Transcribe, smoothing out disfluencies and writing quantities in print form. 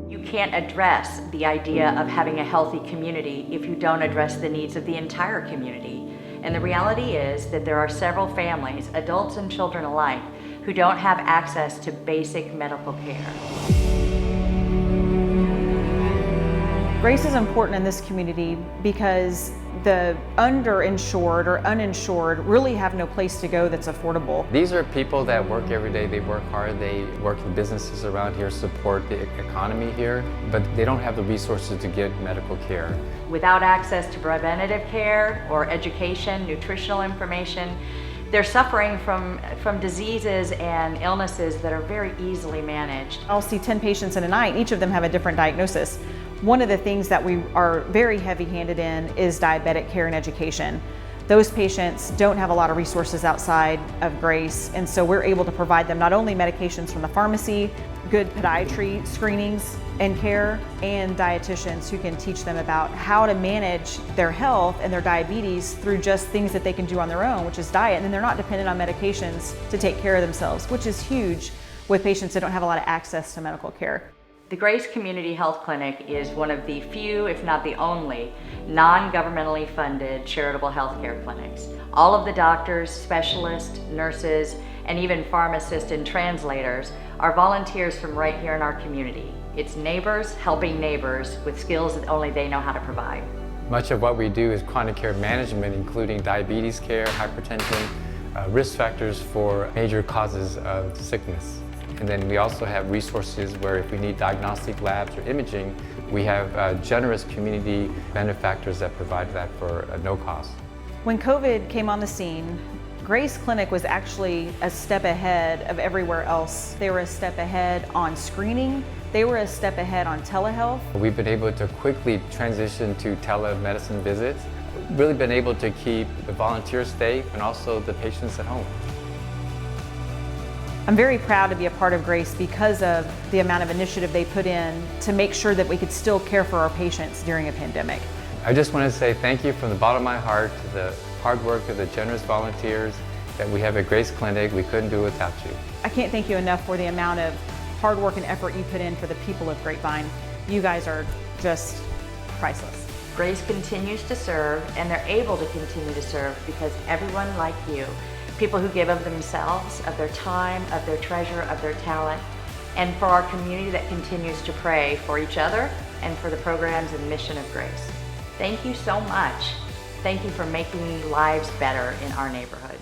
You can't address the idea of having a healthy community if you don't address the needs of the entire community. And the reality is that there are several families, adults and children alike, who don't have access to basic medical care. Grace is important in this community because the underinsured or uninsured really have no place to go that's affordable. These are people that work every day, they work hard, they work in businesses around here, support the economy here, but they don't have the resources to get medical care. Without access to preventative care or education, nutritional information, they're suffering from diseases and illnesses that are very easily managed. I'll see 10 patients in a night, each of them have a different diagnosis. One of the things that we are very heavy-handed in is diabetic care and education. Those patients don't have a lot of resources outside of Grace, and so we're able to provide them not only medications from the pharmacy, good podiatry screenings and care, and dietitians who can teach them about how to manage their health and their diabetes through just things that they can do on their own, which is diet, and then they're not dependent on medications to take care of themselves, which is huge with patients that don't have a lot of access to medical care. The Grace Community Health Clinic is one of the few, if not the only, non-governmentally funded charitable healthcare clinics. All of the doctors, specialists, nurses, and even pharmacists and translators are volunteers from right here in our community. It's neighbors helping neighbors with skills that only they know how to provide. Much of what we do is chronic care management, including diabetes care, hypertension, risk factors for major causes of sickness. And then we also have resources where if we need diagnostic labs or imaging, we have generous community benefactors that provide that for no cost. When COVID came on the scene, Grace Clinic was actually a step ahead of everywhere else. They were a step ahead on screening. They were a step ahead on telehealth. We've been able to quickly transition to telemedicine visits, really been able to keep the volunteers safe and also the patients at home. I'm very proud to be a part of Grace because of the amount of initiative they put in to make sure that we could still care for our patients during a pandemic. I just want to say thank you from the bottom of my heart to the hard work of the generous volunteers that we have at Grace Clinic. We couldn't do it without you. I can't thank you enough for the amount of hard work and effort you put in for the people of Grapevine. You guys are just priceless. Grace continues to serve, and they're able to continue to serve because everyone like you, people who give of themselves, of their time, of their treasure, of their talent, and for our community that continues to pray for each other and for the programs and mission of Grace. Thank you so much. Thank you for making lives better in our neighborhood.